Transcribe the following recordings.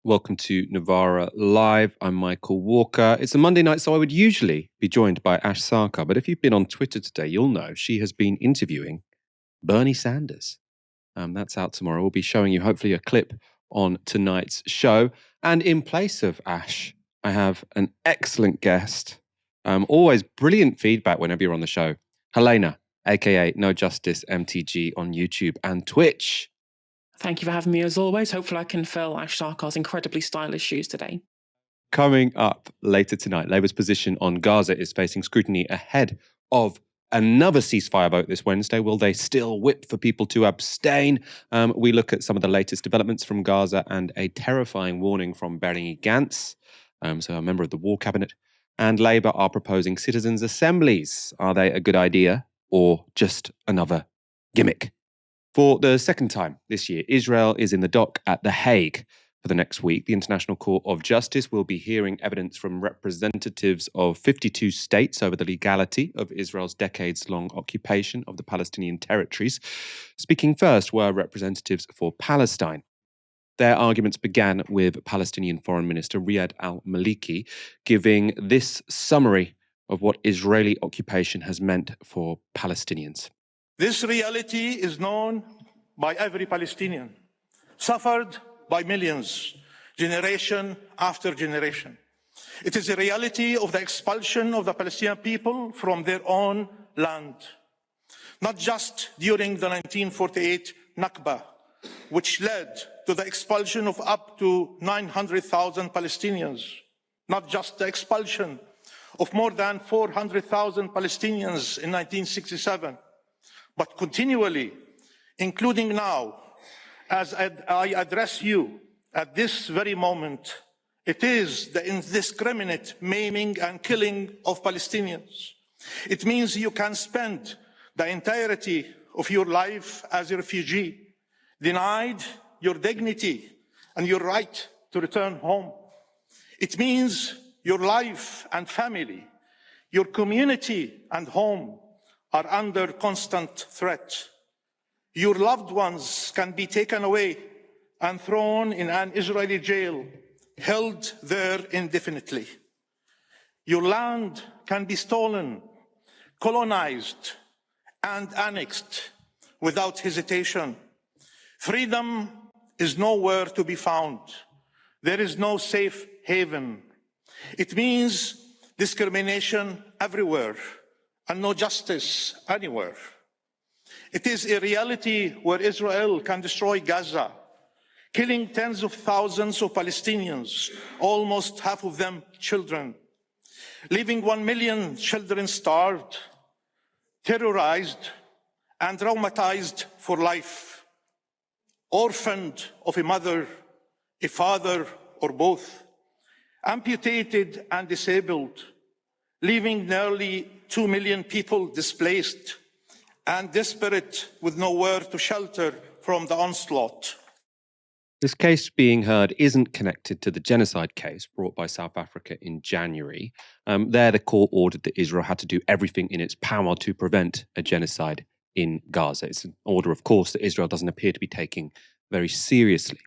Welcome to Novara Live. I'm Michael Walker. It's a Monday night, so I would usually be joined by Ash Sarkar. But if you've been on Twitter today, you'll know she has been interviewing Bernie Sanders. That's out tomorrow. We'll be showing you hopefully a clip on tonight's show. And in place of Ash, I have an excellent guest. Always brilliant feedback whenever you're on the show. Helena, aka No Justice MTG on YouTube and Twitch. Thank you for having me as always. Hopefully I can fill Ash Sarkar's incredibly stylish shoes today. Coming up later tonight, Labour's position on Gaza is facing scrutiny ahead of another ceasefire vote this Wednesday. Will they still whip for people to abstain? We look at some of the latest developments from Gaza and a terrifying warning from Benny Gantz, so a member of the War Cabinet. And Labour are proposing Citzens Assemblies. Are they a good idea or just another gimmick? For the second time this year, Israel is in the dock at The Hague. For the next week, the International Court of Justice will be hearing evidence from representatives of 52 states over the legality of Israel's decades-long occupation of the Palestinian territories. Speaking first were representatives for Palestine. Their arguments began with Palestinian Foreign Minister Riyad al-Maliki giving this summary of what Israeli occupation has meant for Palestinians. This reality is known by every Palestinian, suffered by millions, generation after generation. It is a reality of the expulsion of the Palestinian people from their own land, not just during the 1948 Nakba, which led to the expulsion of up to 900,000 Palestinians, not just the expulsion of more than 400,000 Palestinians in 1967, but continually, including now, as I address you at this very moment, it is the indiscriminate maiming and killing of Palestinians. It means you can spend the entirety of your life as a refugee, denied your dignity and your right to return home. It means your life and family, your community and home are under constant threat. Your loved ones can be taken away and thrown in an Israeli jail, held there indefinitely. Your land can be stolen, colonized, and annexed without hesitation. Freedom is nowhere to be found. There is no safe haven. It means discrimination everywhere and no justice anywhere. It is a reality where Israel can destroy Gaza, killing tens of thousands of Palestinians, almost half of them children, leaving 1 million children starved, terrorized, and traumatized for life, orphaned of a mother, a father, or both, amputated and disabled, leaving nearly 2 million people displaced and desperate with nowhere to shelter from the onslaught. This case being heard isn't connected to the genocide case brought by South Africa in January. There, the court ordered that Israel had to do everything in its power to prevent a genocide in Gaza. It's an order, of course, that Israel doesn't appear to be taking very seriously.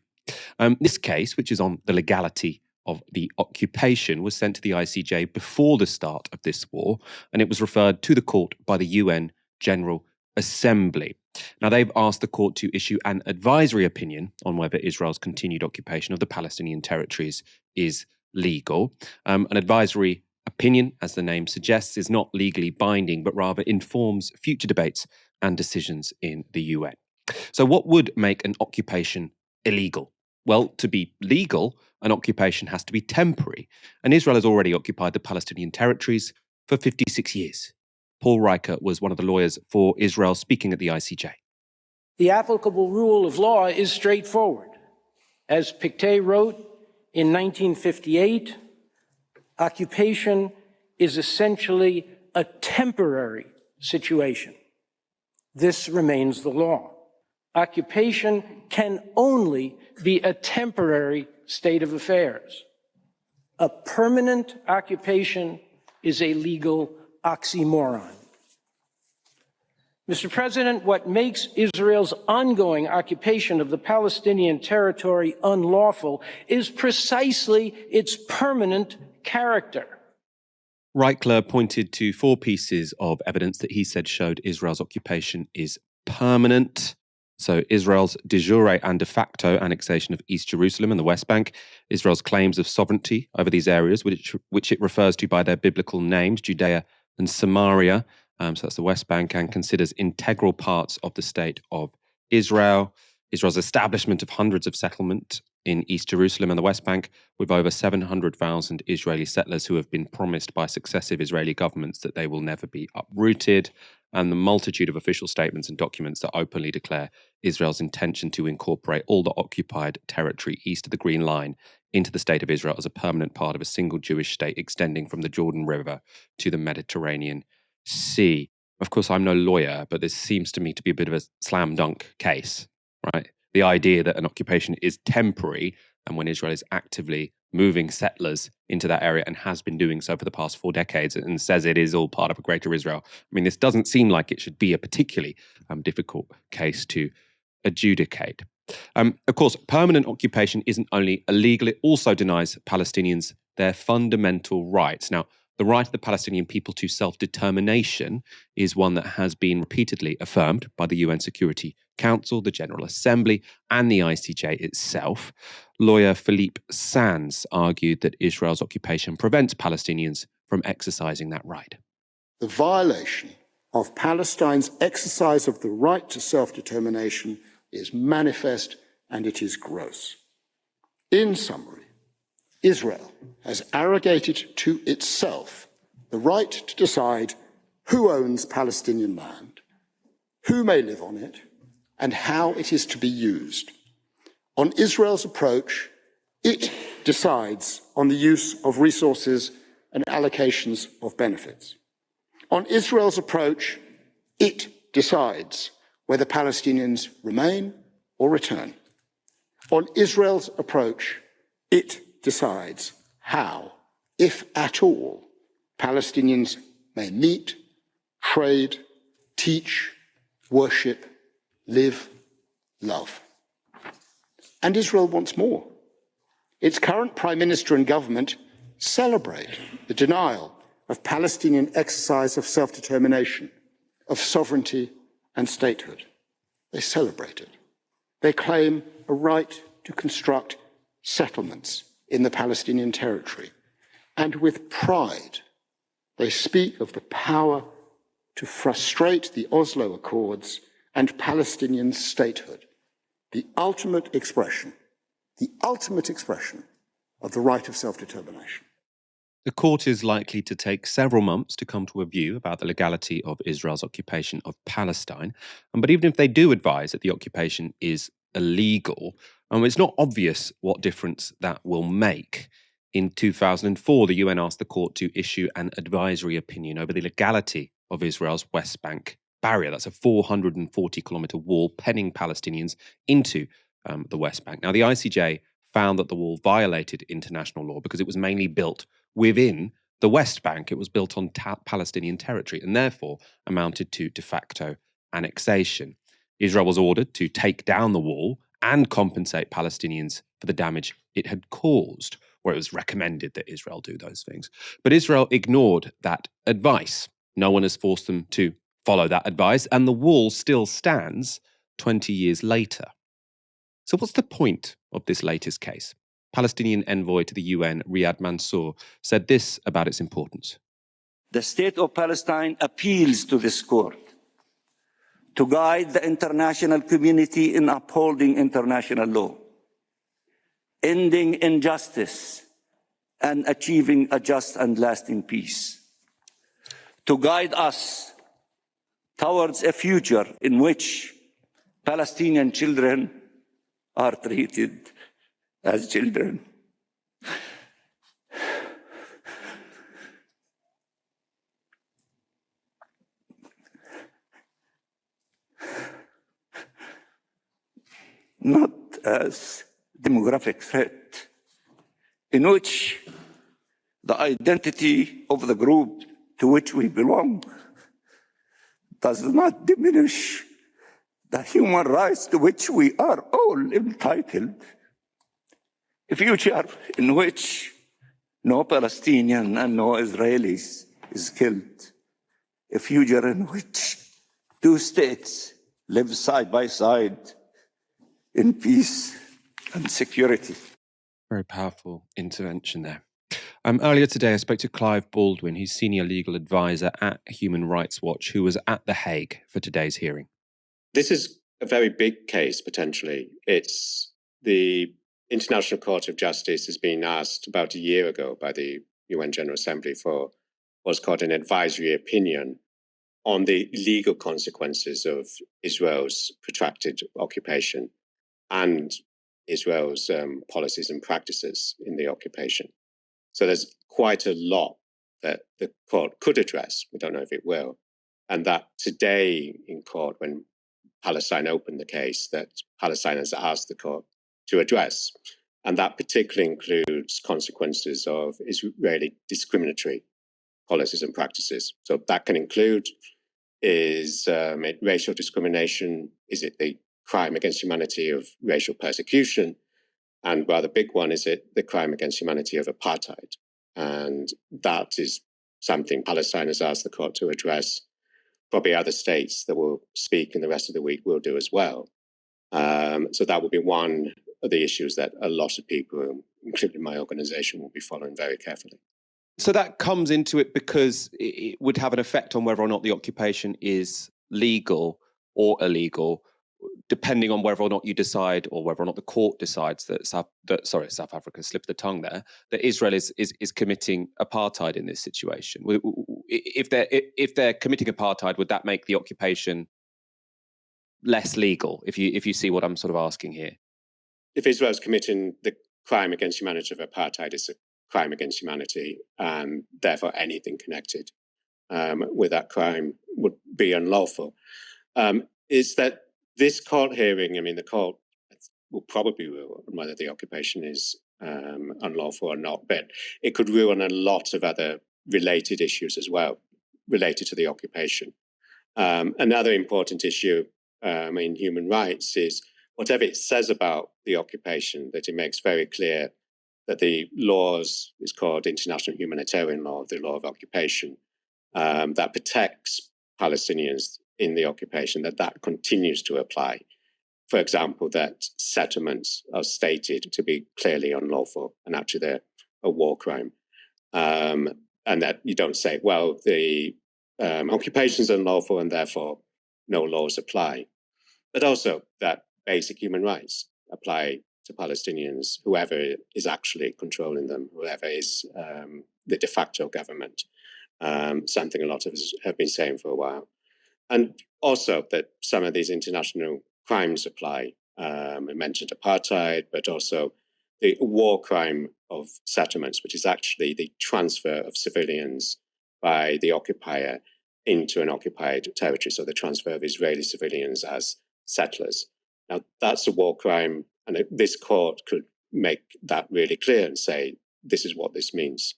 This case, which is on the legality of the occupation, was sent to the ICJ before the start of this war, and it was referred to the court by the UN General Assembly. Now, they've asked the court to issue an advisory opinion on whether Israel's continued occupation of the Palestinian territories is legal. An advisory opinion, as the name suggests, is not legally binding, but rather informs future debates and decisions in the UN. So what would make an occupation illegal? Well, to be legal, an occupation has to be temporary, and Israel has already occupied the Palestinian territories for 56 years. Paul Riker was one of the lawyers for Israel speaking at the ICJ. The applicable rule of law is straightforward. As Pictet wrote in 1958, occupation is essentially a temporary situation. This remains the law. Occupation can only be a temporary state of affairs. A permanent occupation is a legal oxymoron. Mr. President, what makes Israel's ongoing occupation of the Palestinian territory unlawful is precisely its permanent character. Reichler pointed to 4 pieces of evidence that he said showed Israel's occupation is permanent. So Israel's de jure and de facto annexation of East Jerusalem and the West Bank, Israel's claims of sovereignty over these areas, which it refers to by their biblical names, Judea and Samaria, so that's the West Bank, and considers integral parts of the state of Israel. Israel's establishment of hundreds of settlements in East Jerusalem and the West Bank, with over 700,000 Israeli settlers who have been promised by successive Israeli governments that they will never be uprooted, and the multitude of official statements and documents that openly declare Israel's intention to incorporate all the occupied territory east of the Green Line into the state of Israel as a permanent part of a single Jewish state extending from the Jordan River to the Mediterranean Sea. Of course, I'm no lawyer, but this seems to me to be a bit of a slam dunk case, right? The idea that an occupation is temporary, and when Israel is actively moving settlers into that area and has been doing so for the past 4 decades and says it is all part of a greater Israel. I mean, this doesn't seem like it should be a particularly difficult case to adjudicate. Of course, permanent occupation isn't only illegal, it also denies Palestinians their fundamental rights. Now, the right of the Palestinian people to self-determination is one that has been repeatedly affirmed by the UN Security Council, the General Assembly, and the ICJ itself. Lawyer Philippe Sands argued that Israel's occupation prevents Palestinians from exercising that right. The violation of Palestine's exercise of the right to self-determination is manifest and it is gross. In summary, Israel has arrogated to itself the right to decide who owns Palestinian land, who may live on it, and how it is to be used. On Israel's approach, it decides on the use of resources and allocations of benefits. On Israel's approach, it decides whether Palestinians remain or return. On Israel's approach, it decides how, if at all, Palestinians may meet, trade, teach, worship, live, love. And Israel wants more. Its current Prime Minister and government celebrate the denial of Palestinian exercise of self-determination, of sovereignty and statehood. They celebrate it. They claim a right to construct settlements in the Palestinian territory. And with pride, they speak of the power to frustrate the Oslo Accords and Palestinian statehood, the ultimate expression of the right of self-determination. The court is likely to take several months to come to a view about the legality of Israel's occupation of Palestine. But even if they do advise that the occupation is illegal, it's not obvious what difference that will make. In 2004, the UN asked the court to issue an advisory opinion over the legality of Israel's West Bank barrier. That's a 440-kilometre wall penning Palestinians into the West Bank. Now, the ICJ found that the wall violated international law because it was mainly built within the West Bank. It was built on Palestinian territory and therefore amounted to de facto annexation. Israel was ordered to take down the wall and compensate Palestinians for the damage it had caused, or it was recommended that Israel do those things. But Israel ignored that advice. No one has forced them to follow that advice, and the wall still stands 20 years later. So what's the point of this latest case? Palestinian envoy to the UN, Riyad Mansour, said this about its importance. The state of Palestine appeals to this court to guide the international community in upholding international law, ending injustice, and achieving a just and lasting peace. To guide us towards a future in which Palestinian children are treated as children. Not as demographic threat, in which the identity of the group to which we belong does not diminish the human rights to which we are all entitled. A future in which no Palestinian and no Israelis is killed. A future in which two states live side by side in peace and security. Very powerful intervention there. Earlier today, I spoke to Clive Baldwin. He's senior legal advisor at Human Rights Watch, who was at The Hague for today's hearing. This is a very big case, potentially. It's the International Court of Justice has been asked about a year ago by the UN General Assembly for what's called an advisory opinion on the legal consequences of Israel's protracted occupation and Israel's policies and practices in the occupation. So there's quite a lot that the court could address. We don't know if it will. And that today in court, when Palestine opened the case, that Palestine has asked the court to address. And that particularly includes consequences of Israeli discriminatory policies and practices. So that can include is racial discrimination? Is it the crime against humanity of racial persecution? And rather big one, is it the crime against humanity of apartheid? And that is something Palestine has asked the court to address. Probably other states that will speak in the rest of the week will do as well. So that will be one of the issues that a lot of people, including my organization, will be following very carefully. So that comes into it because it would have an effect on whether or not the occupation is legal or illegal, depending on whether or not you decide, or whether or not the court decides that South Africa slipped the tongue there, that Israel is committing apartheid in this situation. If they're committing apartheid, would that make the occupation less legal? If you see what I'm sort of asking here. If Israel is committing the crime against humanity of apartheid, it's a crime against humanity, and therefore anything connected with that crime would be unlawful. Is that this court hearing, I mean, the court will probably rule on whether the occupation is unlawful or not, but it could rule on a lot of other related issues as well, related to the occupation. Another important issue in human rights is whatever it says about the occupation, that it makes very clear that the laws is called international humanitarian law, the law of occupation, that protects Palestinians in the occupation, that continues to apply. For example, that settlements are stated to be clearly unlawful and actually they're a war crime. And that you don't say, well, the occupation is unlawful and therefore no laws apply. But also that basic human rights apply to Palestinians, whoever is actually controlling them, whoever is the de facto government, something a lot of us have been saying for a while. And also that some of these international crimes apply. I mentioned apartheid, but also the war crime of settlements, which is actually the transfer of civilians by the occupier into an occupied territory. So the transfer of Israeli civilians as settlers. Now, that's a war crime, and this court could make that really clear and say, this is what this means.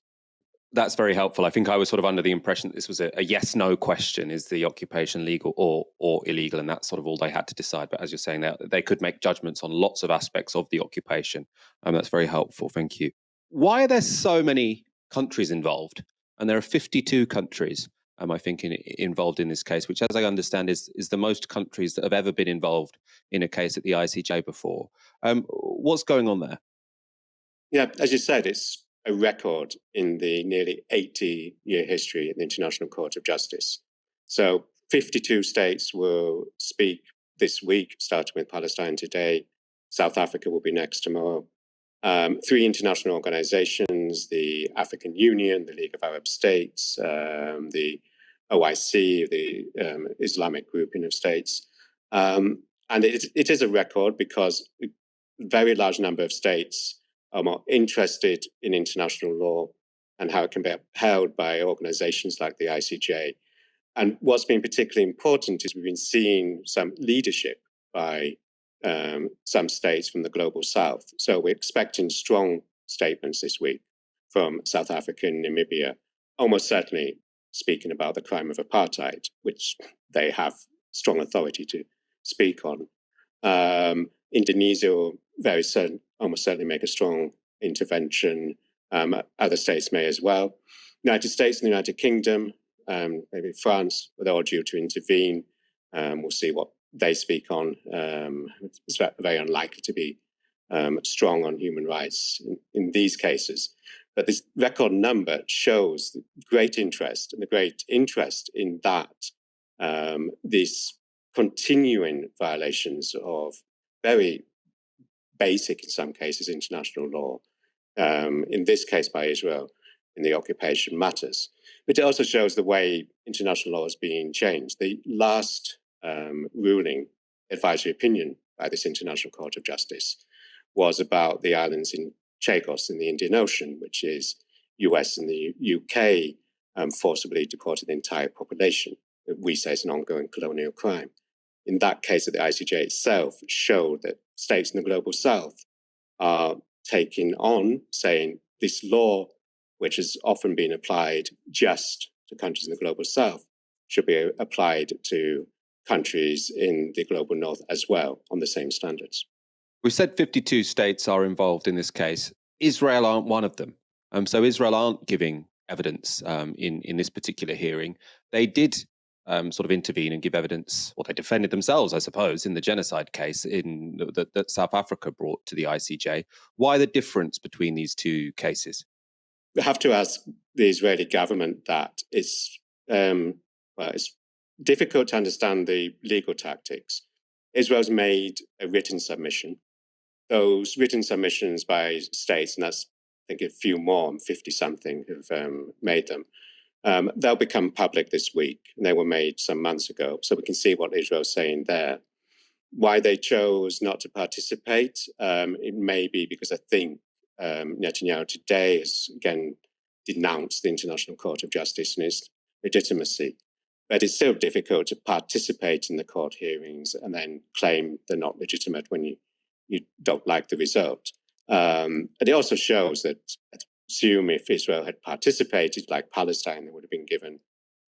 That's very helpful. I think I was sort of under the impression that this was a yes-no question. Is the occupation legal or illegal? And that's sort of all they had to decide. But as you're saying, they could make judgments on lots of aspects of the occupation. That's very helpful. Thank you. Why are there so many countries involved? And there are 52 countries, I think, involved in this case, which, as I understand, is the most countries that have ever been involved in a case at the ICJ before. What's going on there? Yeah, as you said, it's a record in the nearly 80-year history of the International Court of Justice. So 52 states will speak this week, starting with Palestine today. South Africa will be next tomorrow. 3 international organizations, the African Union, the League of Arab States, the OIC, the Islamic Grouping of States. And it is a record because a very large number of states are more interested in international law and how it can be upheld by organizations like the ICJ. And what's been particularly important is we've been seeing some leadership by some states from the global south. So we're expecting strong statements this week from South Africa and Namibia, almost certainly speaking about the crime of apartheid, which they have strong authority to speak on. Indonesia will almost certainly make a strong intervention. Other states may as well. United States and the United Kingdom, maybe France, they're all due to intervene. We'll see what they speak on. It's very unlikely to be strong on human rights in these cases. But this record number shows the great interest, and the great interest in that, these continuing violations of very basic, in some cases, international law, in this case by Israel, in the occupation matters. But it also shows the way international law is being changed. The last ruling, advisory opinion by this International Court of Justice, was about the islands in Chagos in the Indian Ocean, which is US and the UK forcibly deported the entire population. We say it's an ongoing colonial crime. In that case, the ICJ itself showed that states in the global south are taking on, saying this law, which has often been applied just to countries in the global south, should be applied to countries in the global north as well on the same standards. We've said 52 states are involved in this case. Israel aren't one of them. So Israel aren't giving evidence in this particular hearing. They did sort of intervene and give evidence, or they defended themselves, I suppose, in the genocide case that South Africa brought to the ICJ. Why the difference between these two cases? We have to ask the Israeli government that. It's difficult to understand the legal tactics. Israel's made a written submission. Those written submissions by states, and that's, I think, a few more, 50-something have made them, they'll become public this week, and they were made some months ago, so we can see what Israel's saying there. Why they chose not to participate, it may be because I think Netanyahu today has again denounced the International Court of Justice and its legitimacy. But it's still difficult to participate in the court hearings and then claim they're not legitimate when you don't like the result. And it also shows that, assume if Israel had participated, like Palestine, they would have been given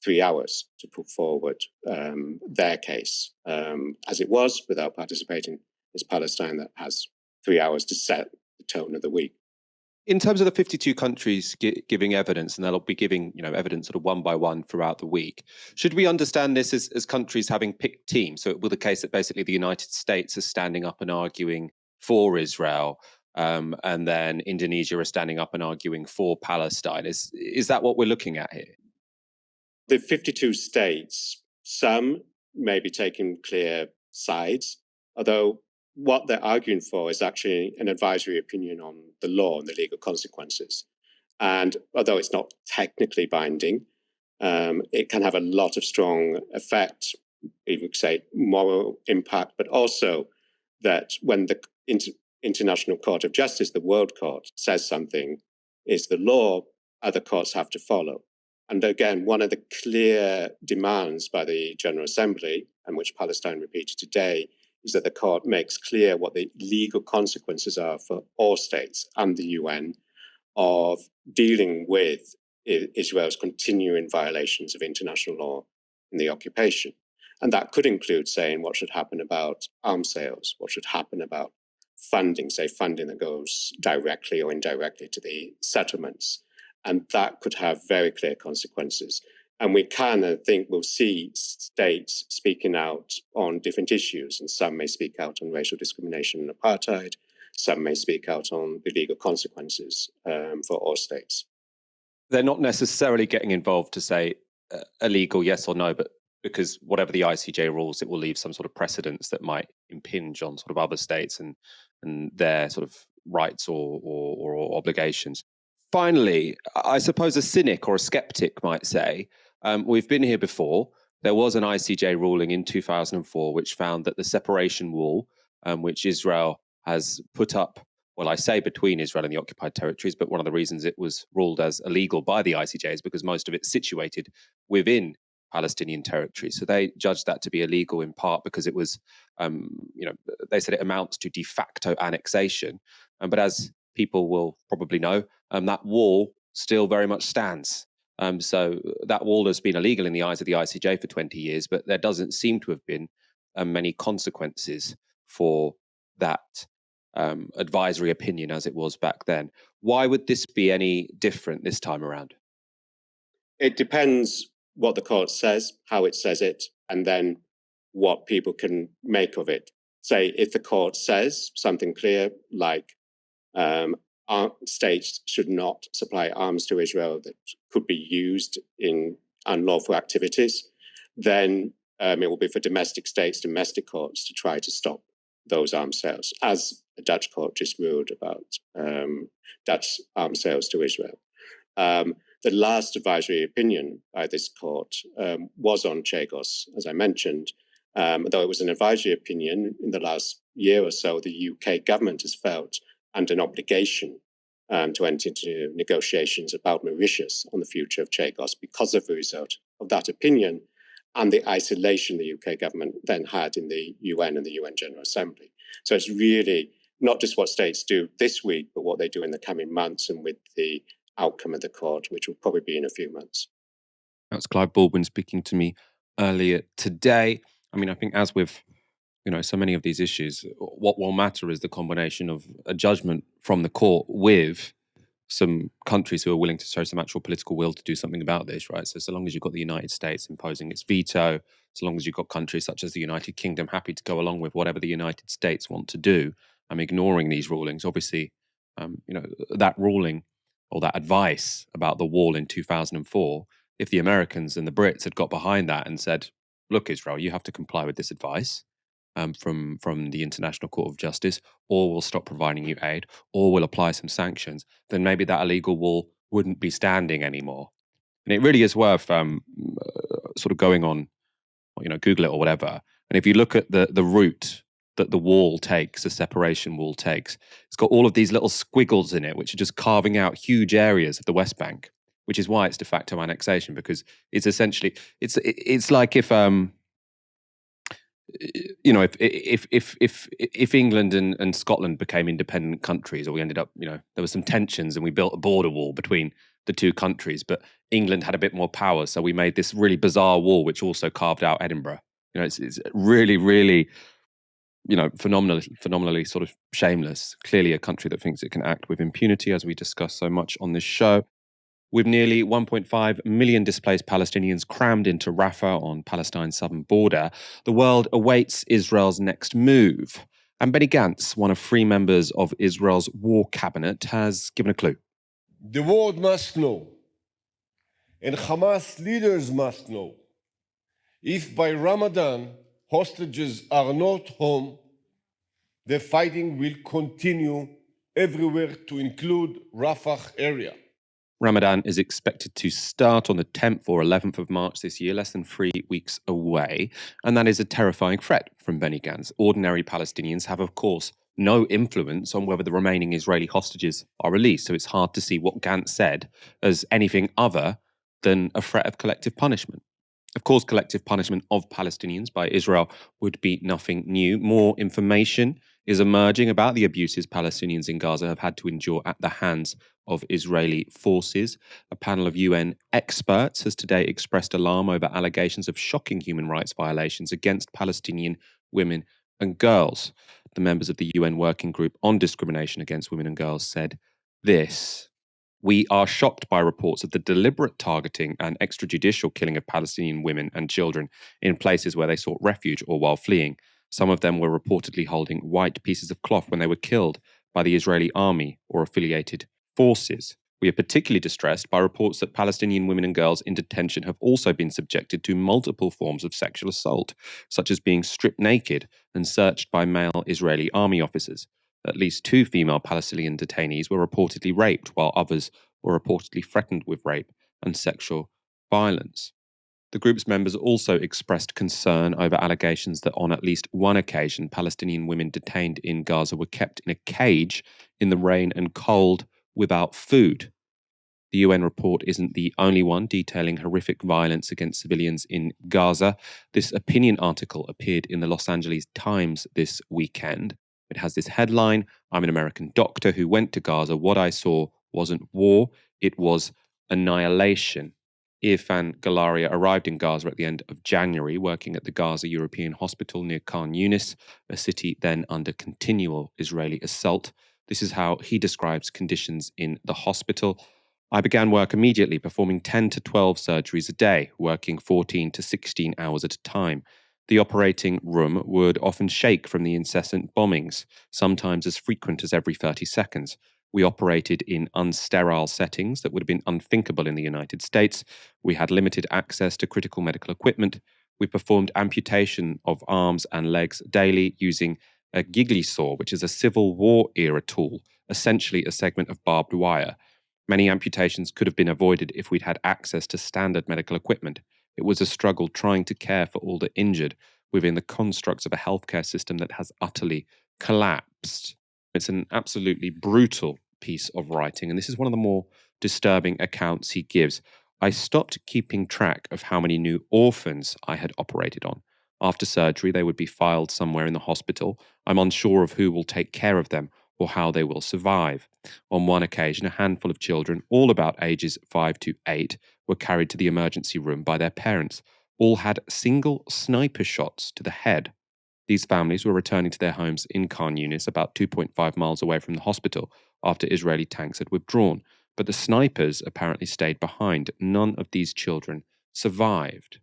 3 hours to put forward their case. As it was, without participating, it's Palestine that has 3 hours to set the tone of the week. In terms of the 52 countries giving evidence, and they'll be giving evidence sort of one by one throughout the week, should we understand this as countries having picked teams? So it will be the case that basically the United States is standing up and arguing for Israel, and then Indonesia is standing up and arguing for Palestine. Is that what we're looking at here? The 52 states, some may be taking clear sides, although what they're arguing for is actually an advisory opinion on the law and the legal consequences. And although it's not technically binding, it can have a lot of strong effect, even say moral impact, but also that when the International Court of Justice, the World Court, says something is the law, other courts have to follow. And again, one of the clear demands by the General Assembly, and which Palestine repeated today, is that the court makes clear what the legal consequences are for all states and the UN of dealing with Israel's continuing violations of international law in the occupation. And that could include saying what should happen about arms sales, what should happen about funding, say funding that goes directly or indirectly to the settlements. And that could have very clear consequences. And we can, I think, we'll see states speaking out on different issues. And some may speak out on racial discrimination and apartheid. Some may speak out on the legal consequences for all states. They're not necessarily getting involved to say illegal, yes or no, but because whatever the ICJ rules, it will leave some sort of precedence that might impinge on sort of other states and their sort of rights or obligations. Finally, I suppose a cynic or a skeptic might say, we've been here before. There was an ICJ ruling in 2004 which found that the separation wall, which Israel has put up, well, I say between Israel and the occupied territories, but one of the reasons it was ruled as illegal by the ICJ is because most of it's situated within Palestinian territory. So they judged that to be illegal in part because it was, they said it amounts to de facto annexation. But as people will probably know, that wall still very much stands. So that wall has been illegal in the eyes of the ICJ for 20 years, but there doesn't seem to have been many consequences for that advisory opinion as it was back then. Why would this be any different this time around? It depends what the court says, how it says it, and then what people can make of it. Say, if the court says something clear, like states should not supply arms to Israel that could be used in unlawful activities, then it will be for domestic states, domestic courts to try to stop those arms sales, as a Dutch court just ruled about Dutch arms sales to Israel. The last advisory opinion by this court was on Chagos, as I mentioned. Though it was an advisory opinion, in the last year or so, the UK government has felt under an obligation to enter into negotiations about Mauritius on the future of Chagos because of the result of that opinion and the isolation the UK government then had in the UN and the UN General Assembly. So it's really not just what states do this week, but what they do in the coming months and with the outcome of the court, which will probably be in a few months. That's Clive Baldwin speaking to me earlier today. I mean, I think as with so many of these issues, what will matter is the combination of a judgment from the court with some countries who are willing to show some actual political will to do something about this, right? So long as you've got the United States imposing its veto, so long as you've got countries such as the United Kingdom happy to go along with whatever the United States want to do, ignoring these rulings, obviously, that ruling or that advice about the wall in 2004, if the Americans and the Brits had got behind that and said, look, Israel, you have to comply with this advice from the International Court of Justice, or we'll stop providing you aid, or we'll apply some sanctions, then maybe that illegal wall wouldn't be standing anymore. And it really is worth sort of going on, Google it or whatever. And if you look at the route that the wall takes, the separation wall takes, it's got all of these little squiggles in it, which are just carving out huge areas of the West Bank, which is why it's de facto annexation, because it's essentially, it's like if if England and Scotland became independent countries, or we ended up, there were some tensions and we built a border wall between the two countries, but England had a bit more power, so we made this really bizarre wall which also carved out Edinburgh. It's really, really, phenomenally sort of shameless. Clearly a country that thinks it can act with impunity, as we discuss so much on this show. With nearly 1.5 million displaced Palestinians crammed into Rafah on Palestine's southern border, the world awaits Israel's next move. And Benny Gantz, one of 3 members of Israel's war cabinet, has given a clue. The world must know, and Hamas leaders must know, if by Ramadan hostages are not home, the fighting will continue everywhere, to include Rafah area. Ramadan is expected to start on the 10th or 11th of March this year, less than 3 weeks away. And that is a terrifying threat from Benny Gantz. Ordinary Palestinians have, of course, no influence on whether the remaining Israeli hostages are released. So it's hard to see what Gantz said as anything other than a threat of collective punishment. Of course, collective punishment of Palestinians by Israel would be nothing new. More information is emerging about the abuses Palestinians in Gaza have had to endure at the hands of Israeli forces. A panel of UN experts has today expressed alarm over allegations of shocking human rights violations against Palestinian women and girls. The members of the UN Working Group on Discrimination Against Women and Girls said this: "We are shocked by reports of the deliberate targeting and extrajudicial killing of Palestinian women and children in places where they sought refuge or while fleeing. Some of them were reportedly holding white pieces of cloth when they were killed by the Israeli army or affiliated forces. We are particularly distressed by reports that Palestinian women and girls in detention have also been subjected to multiple forms of sexual assault, such as being stripped naked and searched by male Israeli army officers. At least 2 female Palestinian detainees were reportedly raped, while others were reportedly threatened with rape and sexual violence." The group's members also expressed concern over allegations that on at least one occasion, Palestinian women detained in Gaza were kept in a cage in the rain and cold without food. The UN report isn't the only one detailing horrific violence against civilians in Gaza. This opinion article appeared in the Los Angeles Times this weekend. It has this headline: "I'm an American doctor who went to Gaza. What I saw wasn't war, it was annihilation." Irfan Galaria arrived in Gaza at the end of January, working at the Gaza European Hospital near Khan Yunis, a city then under continual Israeli assault. This is how he describes conditions in the hospital. I began work immediately, performing 10 to 12 surgeries a day, working 14 to 16 hours at a time. The operating room would often shake from the incessant bombings, sometimes as frequent as every 30 seconds. We operated in unsterile settings that would have been unthinkable in the United States. We had limited access to critical medical equipment. We performed amputation of arms and legs daily using a gigli saw, which is a Civil War era tool, essentially a segment of barbed wire. Many amputations could have been avoided if we'd had access to standard medical equipment. It was a struggle trying to care for all the injured within the constructs of a healthcare system that has utterly collapsed. It's an absolutely brutal piece of writing, and this is one of the more disturbing accounts he gives. I stopped keeping track of how many new orphans I had operated on. After surgery, they would be filed somewhere in the hospital. I'm unsure of who will take care of them or how they will survive. On one occasion, a handful of children, all about ages 5 to 8, were carried to the emergency room by their parents. All had single sniper shots to the head. These families were returning to their homes in Khan Yunis, about 2.5 miles away from the hospital, after Israeli tanks had withdrawn. But the snipers apparently stayed behind. None of these children survived.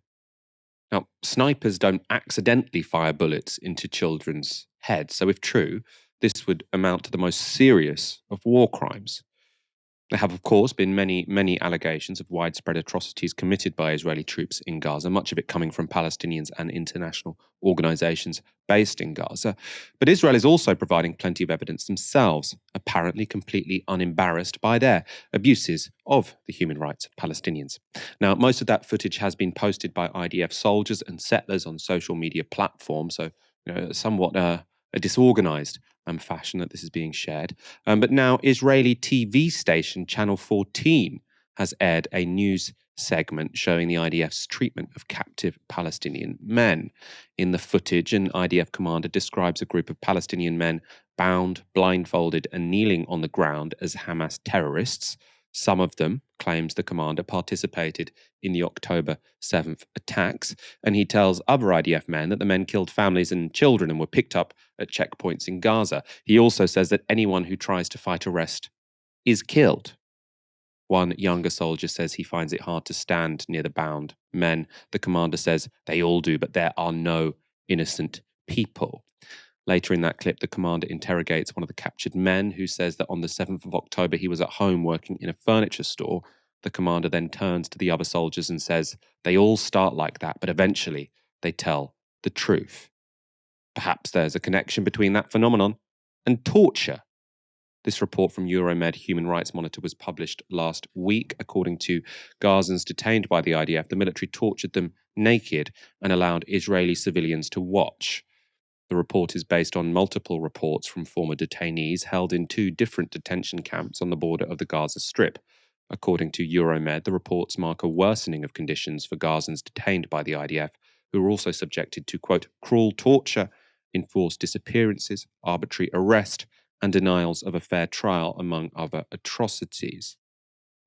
Now, snipers don't accidentally fire bullets into children's heads, so if true, this would amount to the most serious of war crimes. There have, of course, been many allegations of widespread atrocities committed by Israeli troops in Gaza, much of it coming from Palestinians and international organizations based in Gaza. But Israel is also providing plenty of evidence themselves, apparently completely unembarrassed by their abuses of the human rights of Palestinians. Now, most of that footage has been posted by IDF soldiers and settlers on social media platforms, so somewhat a disorganized fashion that this is being shared. But now Israeli TV station Channel 14 has aired a news segment showing the IDF's treatment of captive Palestinian men. In the footage, an IDF commander describes a group of Palestinian men bound, blindfolded, and kneeling on the ground as Hamas terrorists. Some of them, claims the commander, participated in the October 7th attacks, and he tells other IDF men that the men killed families and children and were picked up at checkpoints in Gaza. He also says that anyone who tries to fight arrest is killed. One younger soldier says he finds it hard to stand near the bound men. The commander says they all do, but there are no innocent people. Later in that clip, the commander interrogates one of the captured men who says that on the 7th of October, he was at home working in a furniture store. The commander then turns to the other soldiers and says, they all start like that, but eventually they tell the truth. Perhaps there's a connection between that phenomenon and torture. This report from Euromed Human Rights Monitor was published last week. According to Gazans detained by the IDF, the military tortured them naked and allowed Israeli civilians to watch. The report is based on multiple reports from former detainees held in 2 different detention camps on the border of the Gaza Strip. According to Euromed, the reports mark a worsening of conditions for Gazans detained by the IDF, who are also subjected to, quote, cruel torture, enforced disappearances, arbitrary arrest, and denials of a fair trial, among other atrocities.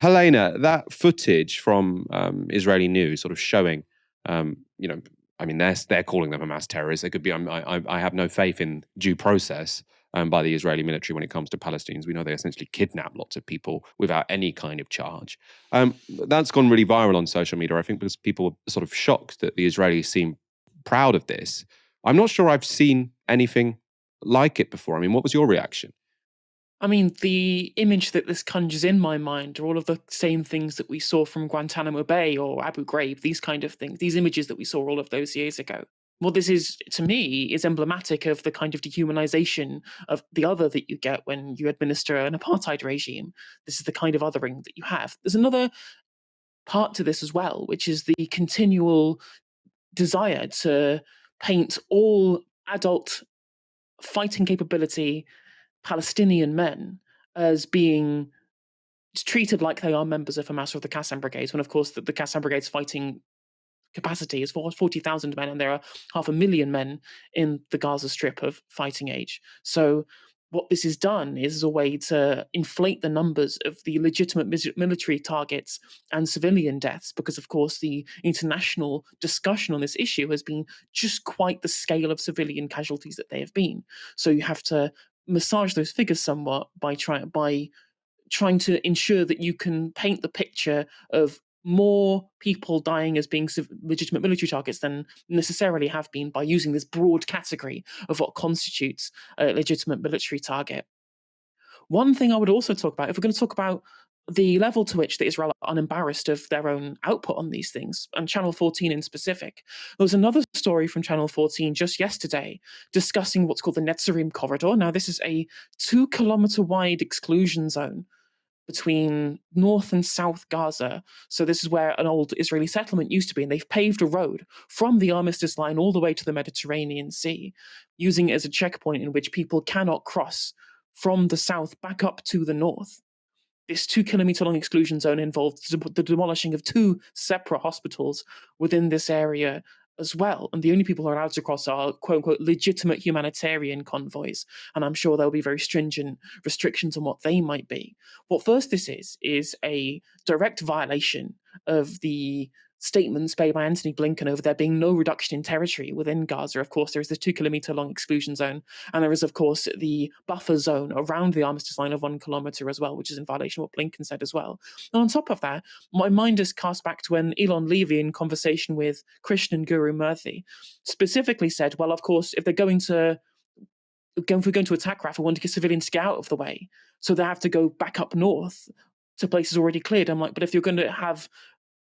Helena, that footage from Israeli news sort of showing, they're calling them Hamas terrorists. They could be. I have no faith in due process by the Israeli military when it comes to Palestinians. We know they essentially kidnap lots of people without any kind of charge. That's gone really viral on social media, I think, because people were sort of shocked that the Israelis seem proud of this. I'm not sure I've seen anything like it before. I mean, what was your reaction? I mean, the image that this conjures in my mind are all of the same things that we saw from Guantanamo Bay or Abu Ghraib, these kind of things, these images that we saw all of those years ago. What this is, to me, is emblematic of the kind of dehumanization of the other that you get when you administer an apartheid regime. This is the kind of othering that you have. There's another part to this as well, which is the continual desire to paint all adult fighting capability Palestinian men as being treated like they are members of Hamas or the Qassam Brigades, when of course the Qassam Brigade's fighting capacity is 40,000 men, and there are 500,000 men in the Gaza Strip of fighting age. So what this has done is a way to inflate the numbers of the legitimate military targets and civilian deaths, because, of course, the international discussion on this issue has been just quite the scale of civilian casualties that they have been. So you have to massage those figures somewhat by trying to ensure that you can paint the picture of more people dying as being legitimate military targets than necessarily have been, by using this broad category of what constitutes a legitimate military target. One thing I would also talk about, if we're going to talk about the level to which the Israel are unembarrassed of their own output on these things, and Channel 14 in specific, there was another story from Channel 14 just yesterday discussing what's called the Netzarim corridor. Now, this is a 2-kilometer wide exclusion zone between North and South Gaza. So this is where an old Israeli settlement used to be, and they've paved a road from the armistice line all the way to the Mediterranean Sea, using it as a checkpoint in which people cannot cross from the south back up to the north. This 2-kilometer long exclusion zone involved the demolishing of 2 separate hospitals within this area as well. And the only people who are allowed to cross are quote unquote legitimate humanitarian convoys. And I'm sure there'll be very stringent restrictions on what they might be. What first this is a direct violation of the statements made by Antony Blinken over there being no reduction in territory within Gaza. Of course, there is this 2-kilometer long exclusion zone, and there is, of course, the buffer zone around the armistice line of 1 kilometer as well, which is in violation of what Blinken said as well. And on top of that, my mind is cast back to when Elon Levy, in conversation with Christian Guru Murthy, specifically said, well, of course, if we're going to attack Rafah, we want to get civilians to get out of the way, so they have to go back up north to places already cleared. I'm like, but if you're going to have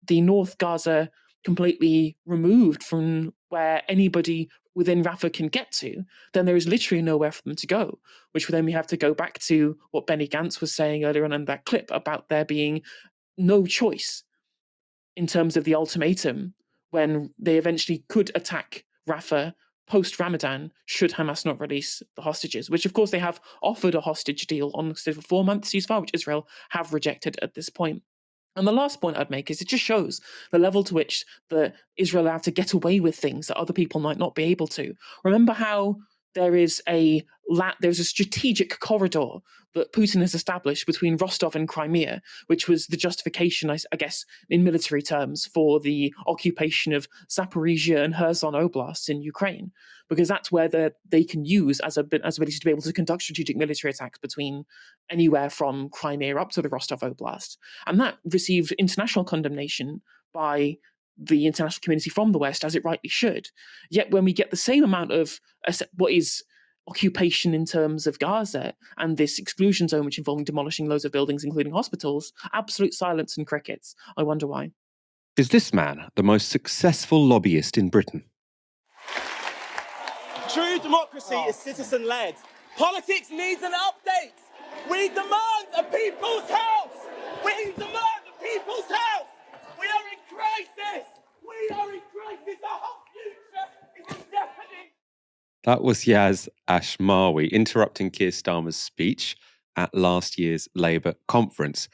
the North Gaza completely removed from where anybody within Rafah can get to, then there is literally nowhere for them to go, which then we have to go back to what Benny Gantz was saying earlier on in that clip about there being no choice in terms of the ultimatum when they eventually could attack Rafah post-Ramadan should Hamas not release the hostages, which of course they have offered a hostage deal on a 4-month ceasefire, which Israel have rejected at this point. And the last point I'd make is it just shows the level to which Israel are able to get away with things that other people might not be able to. Remember how there's a strategic corridor that Putin has established between Rostov and Crimea, which was the justification, I guess, in military terms, for the occupation of Zaporizhia and Kherson oblasts in Ukraine, because that's where they can use as ability to be able to conduct strategic military attacks between anywhere from Crimea up to the Rostov Oblast. And that received international condemnation by the international community from the West, as it rightly should. Yet when we get the same amount of what is occupation in terms of Gaza and this exclusion zone, which involving demolishing loads of buildings, including hospitals, absolute silence and crickets. I wonder why. Is this man the most successful lobbyist in Britain? True democracy is citizen-led. Politics needs an update. We demand a people's house. We demand a people's house. We are in crisis. We are in crisis. Our whole future is in jeopardy. That was Yaz Ashmawi interrupting Keir Starmer's speech at last year's Labour conference.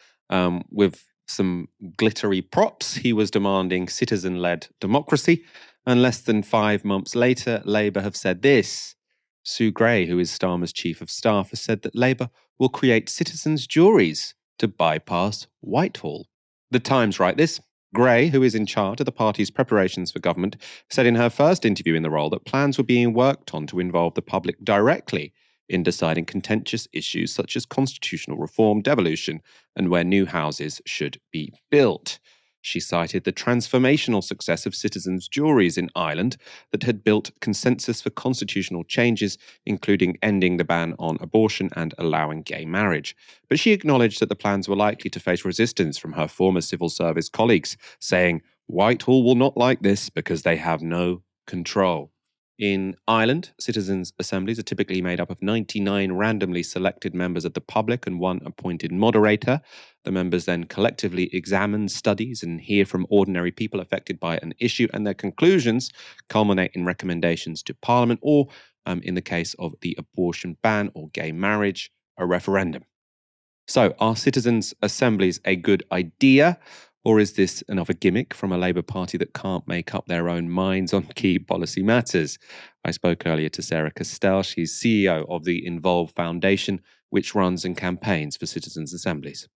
With some glittery props, he was demanding citizen-led democracy. And less than 5 months later, Labour have said this. Sue Gray, who is Starmer's chief of staff, has said that Labour will create citizens' juries to bypass Whitehall. The Times write this. Gray, who is in charge of the party's preparations for government, said in her first interview in the role that plans were being worked on to involve the public directly in deciding contentious issues such as constitutional reform, devolution, and where new houses should be built. She cited the transformational success of citizens' juries in Ireland that had built consensus for constitutional changes, including ending the ban on abortion and allowing gay marriage. But she acknowledged that the plans were likely to face resistance from her former civil service colleagues, saying, "Whitehall will not like this because they have no control." In Ireland, citizens' assemblies are typically made up of 99 randomly selected members of the public and one appointed moderator. The members then collectively examine studies and hear from ordinary people affected by an issue, and their conclusions culminate in recommendations to Parliament or, in the case of the abortion ban or gay marriage, a referendum. So, are citizens' assemblies a good idea? Or is this another gimmick from a Labour Party that can't make up their own minds on key policy matters? I spoke earlier to Sarah Castell. She's CEO of the Involve Foundation, which runs and campaigns for Citzens Assemblies.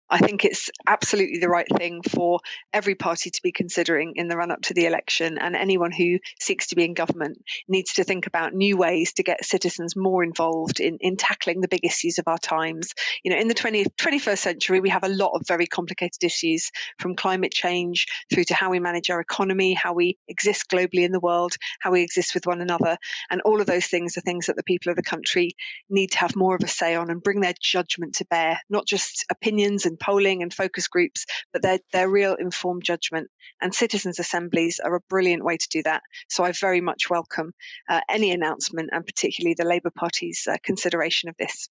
I think it's absolutely the right thing for every party to be considering in the run-up to the election, and anyone who seeks to be in government needs to think about new ways to get citizens more involved in tackling the big issues of our times. You know, in the 21st century, we have a lot of very complicated issues, from climate change through to how we manage our economy, how we exist globally in the world, how we exist with one another. And all of those things are things that the people of the country need to have more of a say on and bring their judgment to bear, not just opinions and polling and focus groups, but their real informed judgment. And citizens' assemblies are a brilliant way to do that. So I very much welcome any announcement, and particularly the Labour Party's consideration of this.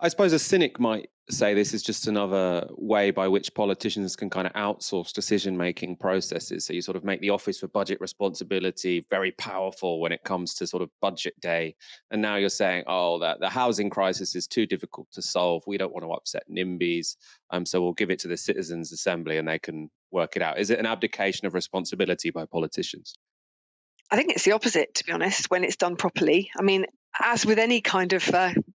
I suppose a cynic might say this is just another way by which politicians can kind of outsource decision-making processes. So you sort of make the Office for Budget Responsibility very powerful when it comes to sort of budget day. And now you're saying, oh, that the housing crisis is too difficult to solve. We don't want to upset NIMBYs. So we'll give it to the Citizens Assembly and they can work it out. Is it an abdication of responsibility by politicians? I think it's the opposite, to be honest, when it's done properly. I mean, as with any kind of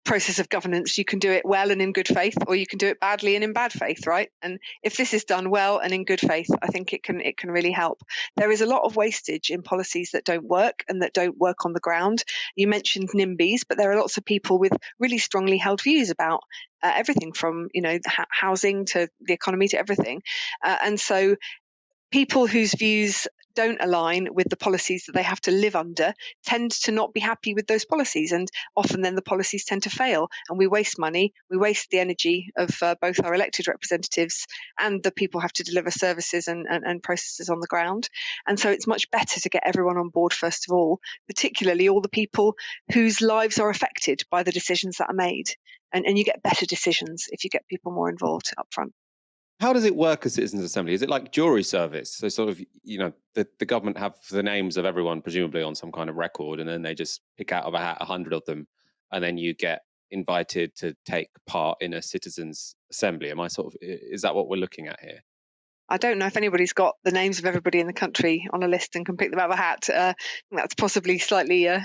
process of governance, you can do it well and in good faith, or you can do it badly and in bad faith, right? And if this is done well and in good faith, I think it can really help. There is a lot of wastage in policies that don't work and that don't work on the ground. You mentioned NIMBYs, but there are lots of people with really strongly held views about everything from, you know, housing to the economy to everything. And so people whose views don't align with the policies that they have to live under tend to not be happy with those policies, and often then the policies tend to fail, and we waste money, we waste the energy of both our elected representatives and the people who have to deliver services and processes on the ground. And so it's much better to get everyone on board first of all, particularly all the people whose lives are affected by the decisions that are made, and you get better decisions if you get people more involved up front. How does it work as Citizens Assembly? Is it like jury service? So sort of, you know, the government have the names of everyone presumably on some kind of record, and then they just pick out of a hat 100 of them, and then you get invited to take part in a Citizens Assembly. Is that what we're looking at here? I don't know if anybody's got the names of everybody in the country on a list and can pick them out of a hat. That's possibly slightly a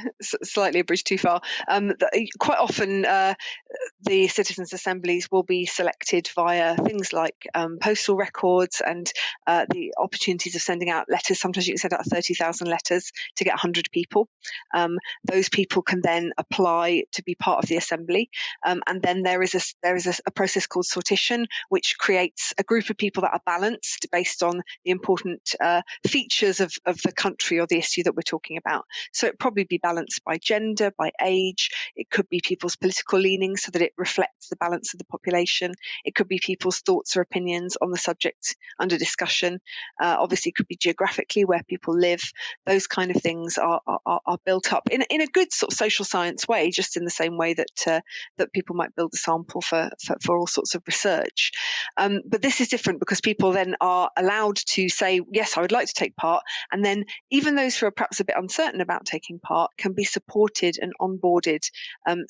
bridge too far. Quite often, the citizens' assemblies will be selected via things like postal records and the opportunities of sending out letters. Sometimes you can send out 30,000 letters to get 100 people. Those people can then apply to be part of the assembly, and then there is a process called sortition, which creates a group of people that are balanced based on the important features of the country or the issue that we're talking about. So it'd probably be balanced by gender, by age. It could be people's political leanings so that it reflects the balance of the population. It could be people's thoughts or opinions on the subject under discussion. Obviously, it could be geographically where people live. Those kind of things are built up in a good sort of social science way, just in the same way that people might build a sample for all sorts of research. But this is different because people then are allowed to say, yes, I would like to take part. And then even those who are perhaps a bit uncertain about taking part can be supported and onboarded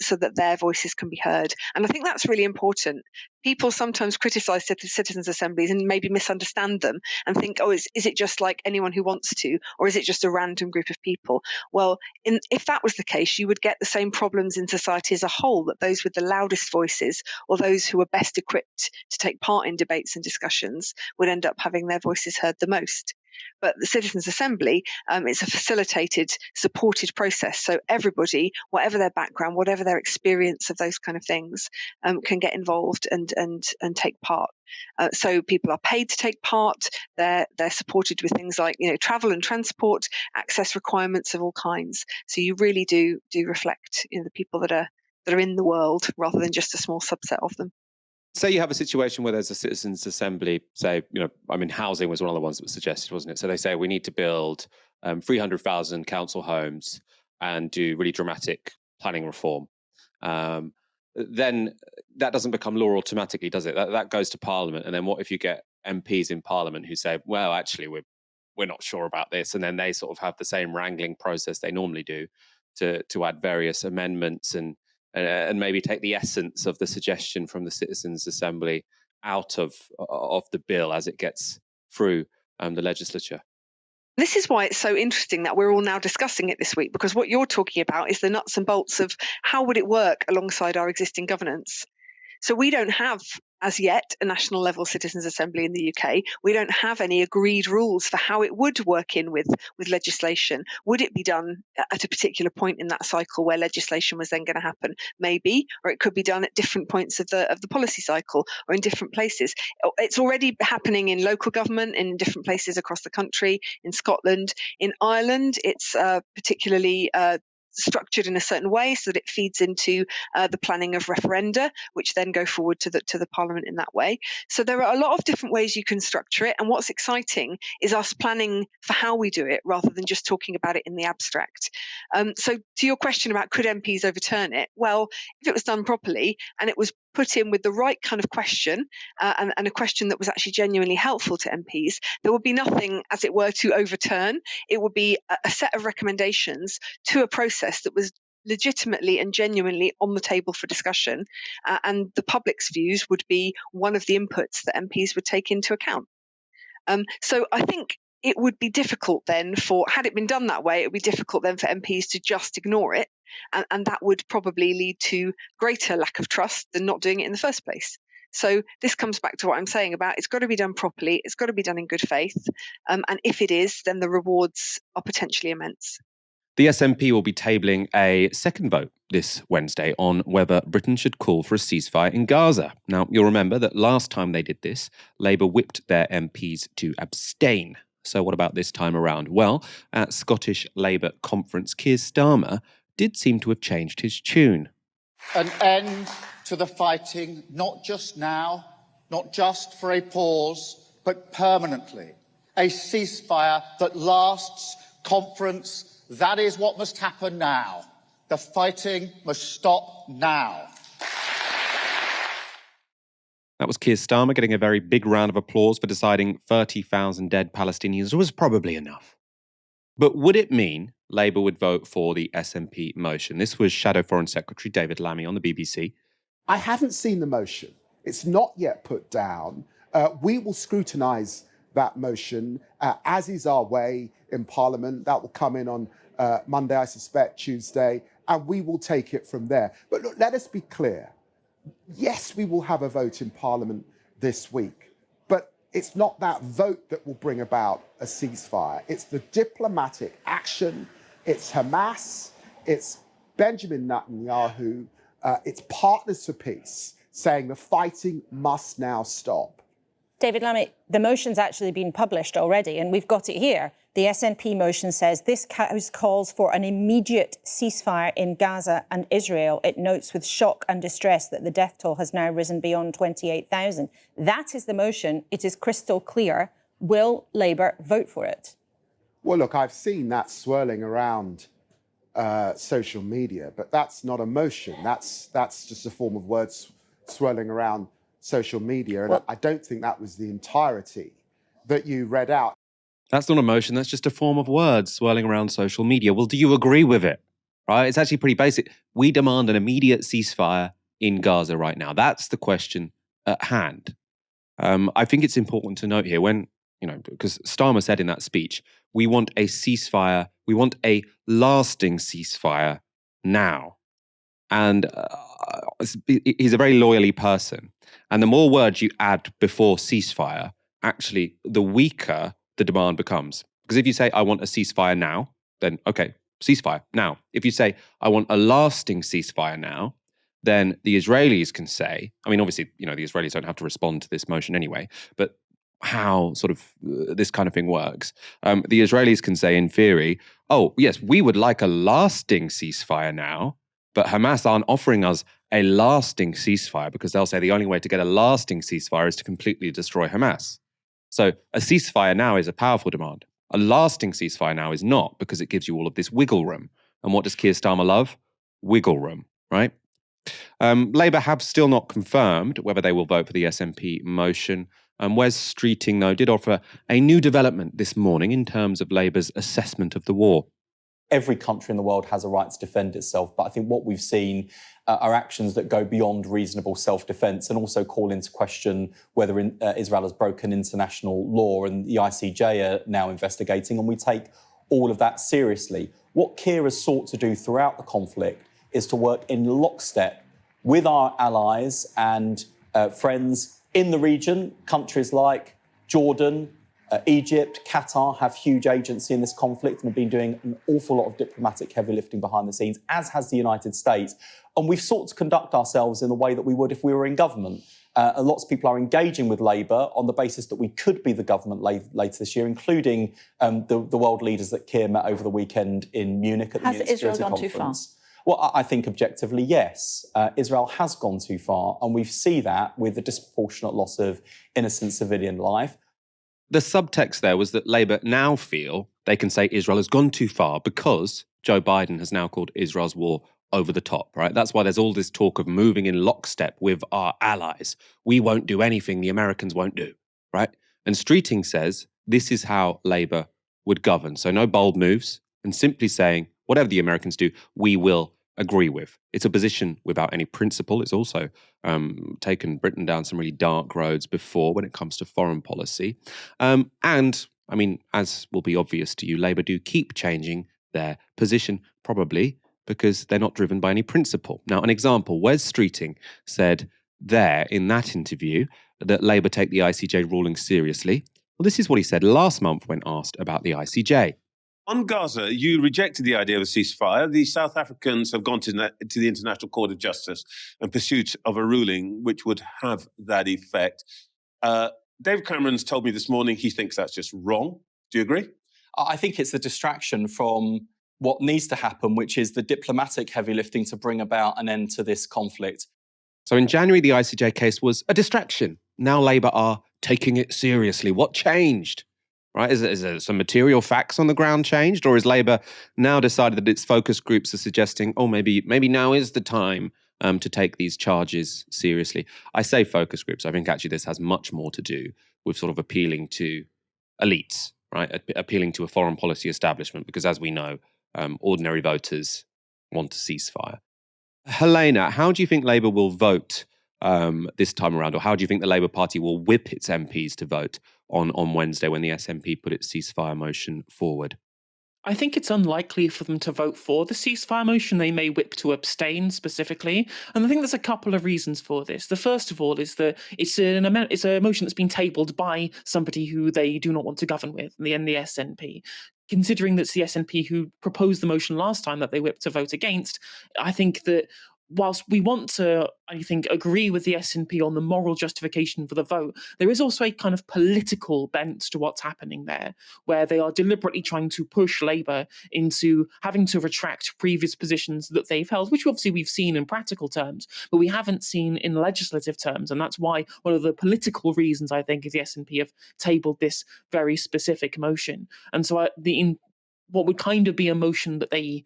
so that their voices can be heard. And I think that's really important. People sometimes criticize citizens' assemblies and maybe misunderstand them and think, oh, is it just like anyone who wants to, or is it just a random group of people? Well, if that was the case, you would get the same problems in society as a whole, that those with the loudest voices or those who are best equipped to take part in debates and discussions would end up having their voices heard the most. But the Citizens' Assembly, it's a facilitated, supported process. So everybody, whatever their background, whatever their experience of those kind of things, can get involved and take part. So people are paid to take part. They're supported with things like, you know, travel and transport, access requirements of all kinds. So you really do reflect, you know, the people that are in the world rather than just a small subset of them. Say you have a situation where there's a citizens' assembly, say, you know, I mean, housing was one of the ones that was suggested, wasn't it? So they say we need to build 300,000 council homes and do really dramatic planning reform. Then that doesn't become law automatically, does it? That goes to Parliament. And then what if you get MPs in Parliament who say, well, actually, we're not sure about this. And then they sort of have the same wrangling process they normally do to add various amendments and maybe take the essence of the suggestion from the Citizens' Assembly out of the bill as it gets through the legislature? This is why it's so interesting that we're all now discussing it this week, because what you're talking about is the nuts and bolts of how would it work alongside our existing governance. So we don't have, as yet, a national level Citizens Assembly in the UK. We don't have any agreed rules for how it would work in with legislation. Would it be done at a particular point in that cycle where legislation was then going to happen? Maybe, or it could be done at different points of the policy cycle or in different places. It's already happening in local government in different places across the country, in Scotland. In Ireland, it's particularly structured in a certain way so that it feeds into the planning of referenda, which then go forward to the parliament in that way. So there are a lot of different ways you can structure it, and what's exciting is us planning for how we do it rather than just talking about it in the abstract. So to your question about could MPs overturn it, well, if it was done properly and it was put in with the right kind of question and a question that was actually genuinely helpful to MPs, there would be nothing, as it were, to overturn. It would be a set of recommendations to a process that was legitimately and genuinely on the table for discussion, and the public's views would be one of the inputs that MPs would take into account. So I think it would be difficult then had it been done that way, it would be difficult then for MPs to just ignore it, and that would probably lead to greater lack of trust than not doing it in the first place. So this comes back to what I'm saying about it's got to be done properly, it's got to be done in good faith, and if it is, then the rewards are potentially immense. The SNP will be tabling a second vote this Wednesday on whether Britain should call for a ceasefire in Gaza. Now, you'll remember that last time they did this, Labour whipped their MPs to abstain. So what about this time around? Well, at Scottish Labour conference, Keir Starmer did seem to have changed his tune. An end to the fighting, not just now, not just for a pause, but permanently. A ceasefire that lasts. Conference, that is what must happen now. The fighting must stop now. That was Keir Starmer getting a very big round of applause for deciding 30,000 dead Palestinians was probably enough. But would it mean Labour would vote for the SNP motion? This was Shadow Foreign Secretary David Lammy on the BBC. I haven't seen the motion. It's not yet put down. We will scrutinise that motion, as is our way in Parliament. That will come in on Monday, I suspect, Tuesday, and we will take it from there. But look, let us be clear. Yes, we will have a vote in Parliament this week, but it's not that vote that will bring about a ceasefire. It's the diplomatic action. It's Hamas. It's Benjamin Netanyahu. It's Partners for Peace saying the fighting must now stop. David Lammy, the motion's actually been published already, and we've got it here. The SNP motion says this House calls for an immediate ceasefire in Gaza and Israel. It notes with shock and distress that the death toll has now risen beyond 28,000. That is the motion. It is crystal clear. Will Labour vote for it? Well, look, I've seen that swirling around social media, but that's not a motion. That's just a form of words swirling around social media. And I don't think that was the entirety that you read out. That's not a motion, that's just a form of words swirling around social media. Well, do you agree with it? Right? It's actually pretty basic. We demand an immediate ceasefire in Gaza right now. That's the question at hand. I think it's important to note here because Starmer said in that speech, we want a ceasefire, we want a lasting ceasefire now. And he's a very loyally person. And the more words you add before ceasefire, actually, the weaker the demand becomes. Because if you say, I want a ceasefire now, then okay, ceasefire now. If you say, I want a lasting ceasefire now, then the Israelis can say, I mean, obviously, the Israelis don't have to respond to this motion anyway, but how sort of this kind of thing works. The Israelis can say, in theory, oh, yes, we would like a lasting ceasefire now, but Hamas aren't offering us a lasting ceasefire because they'll say the only way to get a lasting ceasefire is to completely destroy Hamas. So a ceasefire now is a powerful demand. A lasting ceasefire now is not, because it gives you all of this wiggle room. And what does Keir Starmer love? Wiggle room, right? Labour have still not confirmed whether they will vote for the SNP motion. Wes Streeting, though, did offer a new development this morning in terms of Labour's assessment of the war. every country in the world has a right to defend itself. But I think what we've seen are actions that go beyond reasonable self-defence and also call into question whether Israel has broken international law, and the ICJ are now investigating, and we take all of that seriously. What Keir has sought to do throughout the conflict is to work in lockstep with our allies and friends in the region. Countries like Jordan, Egypt, Qatar have huge agency in this conflict and have been doing an awful lot of diplomatic heavy lifting behind the scenes, as has the United States. And we've sought to conduct ourselves in the way that we would if we were in government. And lots of people are engaging with Labour on the basis that we could be the government later this year, including the world leaders that Keir met over the weekend in Munich at the Munich Security Conference. Has Israel gone too far? Well, I think objectively, yes. Israel has gone too far, and we see that with the disproportionate loss of innocent civilian life. The subtext there was that Labour now feel they can say Israel has gone too far because Joe Biden has now called Israel's war over the top, right? That's why there's all this talk of moving in lockstep with our allies. We won't do anything the Americans won't do, right? And Streeting says this is how Labour would govern. So no bold moves, and simply saying whatever the Americans do, we will agree with. It's a position without any principle. It's also taken Britain down some really dark roads before when it comes to foreign policy. And, I mean, as will be obvious to you, Labour do keep changing their position, probably because they're not driven by any principle. Now, an example, Wes Streeting said there in that interview that Labour take the ICJ ruling seriously. Well, this is what he said last month when asked about the ICJ. On Gaza, you rejected the idea of a ceasefire. The South Africans have gone to the International Court of Justice in pursuit of a ruling which would have that effect. David Cameron's told me this morning he thinks that's just wrong. Do you agree? I think it's a distraction from what needs to happen, which is the diplomatic heavy lifting to bring about an end to this conflict. So in January, the ICJ case was a distraction. Now Labour are taking it seriously. What changed? Right? Is there some material facts on the ground changed? Or has Labour now decided that its focus groups are suggesting, oh, maybe now is the time to take these charges seriously? I say focus groups. I think actually this has much more to do with sort of appealing to elites, right? Appealing to a foreign policy establishment, because as we know, ordinary voters want a ceasefire. Helena, how do you think Labour will vote this time around? Or how do you think the Labour Party will whip its MPs to vote on Wednesday when the SNP put its ceasefire motion forward? I think it's unlikely for them to vote for the ceasefire motion. They may whip to abstain specifically. And I think there's a couple of reasons for this. The first of all is that it's a motion that's been tabled by somebody who they do not want to govern with, the SNP. Considering that's the SNP who proposed the motion last time that they whipped to vote against, I think that whilst we want to, I think, agree with the SNP on the moral justification for the vote, there is also a kind of political bent to what's happening there, where they are deliberately trying to push Labour into having to retract previous positions that they've held, which obviously we've seen in practical terms, but we haven't seen in legislative terms. And that's why one of the political reasons, I think, is the SNP have tabled this very specific motion. And so what would kind of be a motion that they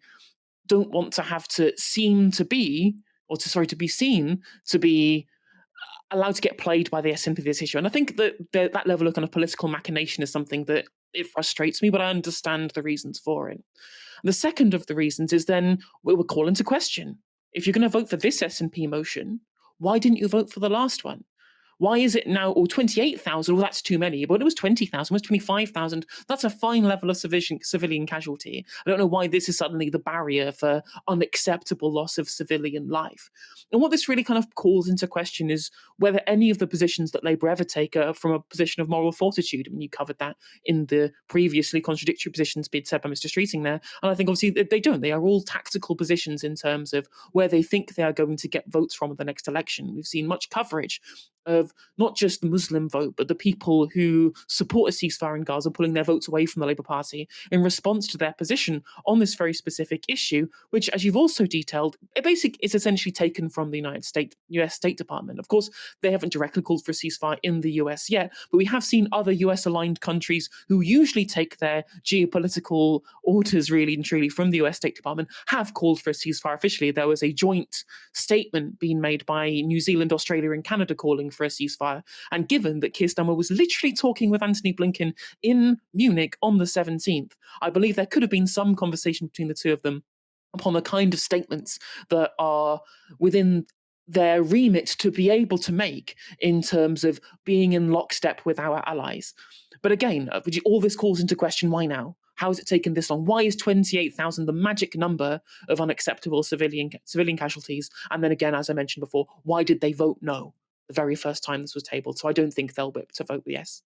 don't want to have to seem to be, to be seen to be allowed to get played by the SNP this issue. And I think that that level of kind of political machination is something that it frustrates me, but I understand the reasons for it. The second of the reasons is then we will call into question. If you're going to vote for this SNP motion, why didn't you vote for the last one? Why is it now, 28,000, well, that's too many, but it was 20,000, it was 25,000. That's a fine level of civilian casualty. I don't know why this is suddenly the barrier for unacceptable loss of civilian life. And what this really kind of calls into question is whether any of the positions that Labour ever take are from a position of moral fortitude. I mean, you covered that in the previously contradictory positions being said by Mr. Streeting there. And I think obviously they don't. They are all tactical positions in terms of where they think they are going to get votes from at the next election. We've seen much coverage of not just the Muslim vote, but the people who support a ceasefire in Gaza pulling their votes away from the Labour Party in response to their position on this very specific issue, which, as you've also detailed, is essentially taken from the US State Department. Of course, they haven't directly called for a ceasefire in the US yet, but we have seen other US-aligned countries who usually take their geopolitical orders really and truly from the US State Department have called for a ceasefire officially. There was a joint statement being made by New Zealand, Australia and Canada calling calling for a ceasefire. And given that Keir Starmer was literally talking with Antony Blinken in Munich on the 17th, I believe there could have been some conversation between the two of them upon the kind of statements that are within their remit to be able to make in terms of being in lockstep with our allies. But again, all this calls into question, why now? How has it taken this long? Why is 28,000 the magic number of unacceptable civilian casualties? And then again, as I mentioned before, why did they vote no the very first time this was tabled? So I don't think they'll be able to vote yes.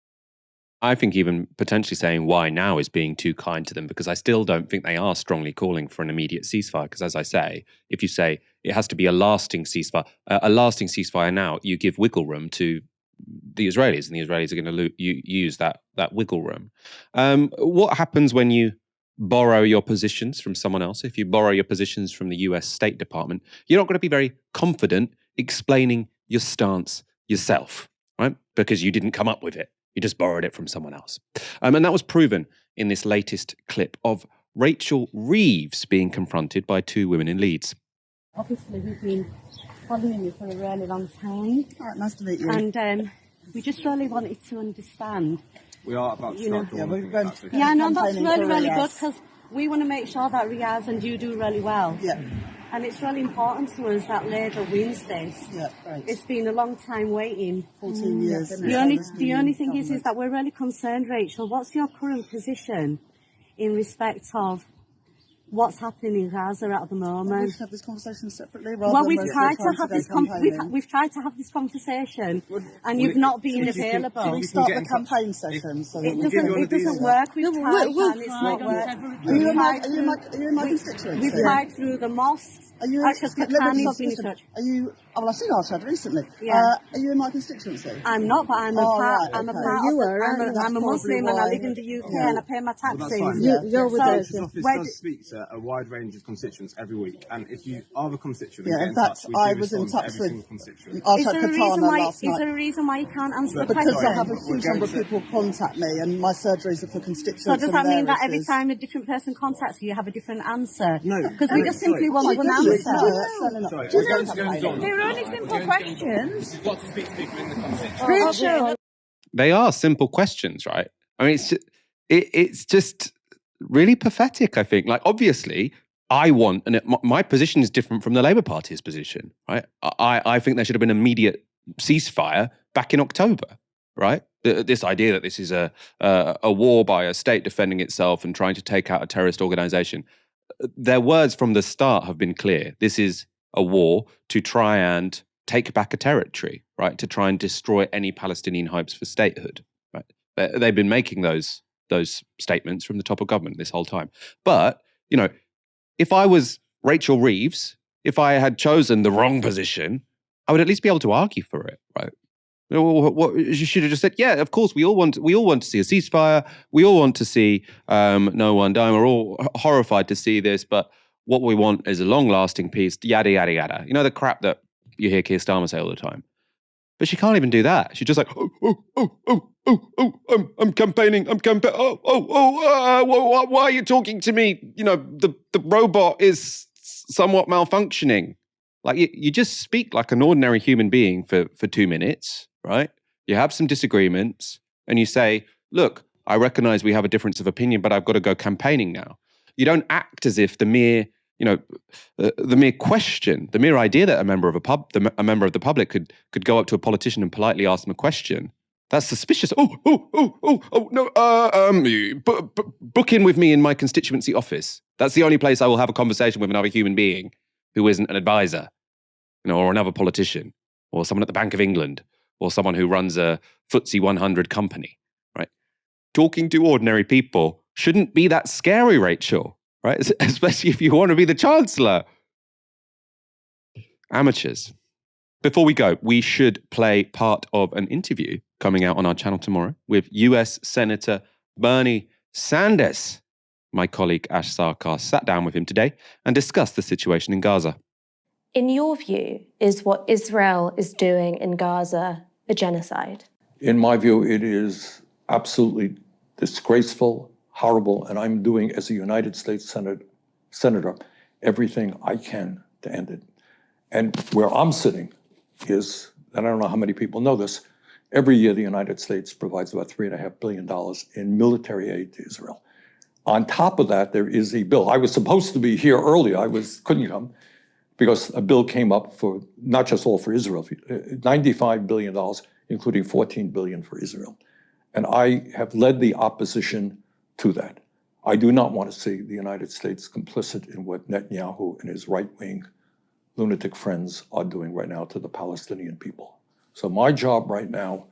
I think even potentially saying why now is being too kind to them, because I still don't think they are strongly calling for an immediate ceasefire. Because as I say, if you say it has to be a lasting ceasefire now, you give wiggle room to the Israelis, and the Israelis are going to use that wiggle room. What happens when you borrow your positions from someone else? If you borrow your positions from the US State Department, you're not going to be very confident explaining your stance yourself, right? Because you didn't come up with it. You just borrowed it from someone else. And that was proven in this latest clip of Rachel Reeves being confronted by two women in Leeds. Obviously, we've been following you for a really long time. All right, nice to meet you. And we just really wanted to understand. We are about to start no, that's really, really good, because we want to make sure that Riaz and you do really well. Yeah. And it's really important to us that Labour wins this. Yeah, right. It's been a long time waiting. 14 years. The only thing is that we're really concerned, Rachel. What's your current position in respect of what's happening in Gaza at the moment? We should have this conversation separately. Well, we've tried to have this conversation, and you've not been available. Can we start the campaign session? So it doesn't work. We've tried, and it's not working. Are you in my constituency? We've tried through the mosques. Are you? Well, I've seen Arshad recently. Yeah. Are you in my constituency? I'm not, but I'm a part. I'm a Muslim, and I live in the UK, and I pay my taxes. You're with us. His office does speak to a wide range of constituents every week, and if you are a constituent, in fact, I was in touch with Arshad Katana last night. Is there a reason why you can't answer the question? Because I have a huge number of people contact me, and my surgeries are for constituents. So does that mean that every time a different person contacts you, you have a different answer? No, because we just simply want one answer. They're only simple questions. You've got to speak to people in the constituency. They are simple questions, right? I mean, it's just really pathetic, I think. Like, obviously, my position is different from the Labour Party's position, right? I think there should have been an immediate ceasefire back in October, right? This idea that this is a war by a state defending itself and trying to take out a terrorist organisation. Their words from the start have been clear. This is a war to try and take back a territory, right? To try and destroy any Palestinian hopes for statehood, right? They've been making those statements from the top of government this whole time. But, if I was Rachel Reeves, if I had chosen the wrong position, I would at least be able to argue for it, right? What you should have just said, yeah, of course, we all want to see a ceasefire. We all want to see no one dying. We're all horrified to see this, but what we want is a long-lasting peace, yada, yada, yada. The crap that you hear Keir Starmer say all the time. But she can't even do that. She's just like, I'm campaigning, why are you talking to me? The robot is somewhat malfunctioning. Like, you just speak like an ordinary human being for 2 minutes, right? You have some disagreements, and you say, look, I recognize we have a difference of opinion, but I've got to go campaigning now. You don't act as if the mere question, the mere idea that a member of the public could go up to a politician and politely ask them a question, that's suspicious. Book in with me in my constituency office. That's the only place I will have a conversation with another human being who isn't an advisor, or another politician, or someone at the Bank of England, or someone who runs a FTSE 100 company, right? Talking to ordinary people shouldn't be that scary, Rachel, right? Especially if you want to be the Chancellor. Amateurs. Before we go, we should play part of an interview coming out on our channel tomorrow with US Senator Bernie Sanders. My colleague Ash Sarkar sat down with him today and discussed the situation in Gaza. In your view, is what Israel is doing in Gaza a genocide? In my view, it is absolutely disgraceful, horrible, and I'm doing, as a United States Senator, everything I can to end it. And where I'm sitting is and I don't know how many people know this, every year the United States provides about $3.5 billion in military aid to Israel. On top of that, there is a bill. I was supposed to be here earlier. Couldn't come because a bill came up for not just all for Israel, $95 billion, including $14 billion for Israel. And I have led the opposition to that. I do not want to see the United States complicit in what Netanyahu and his right-wing lunatic friends are doing right now to the Palestinian people. So my job right now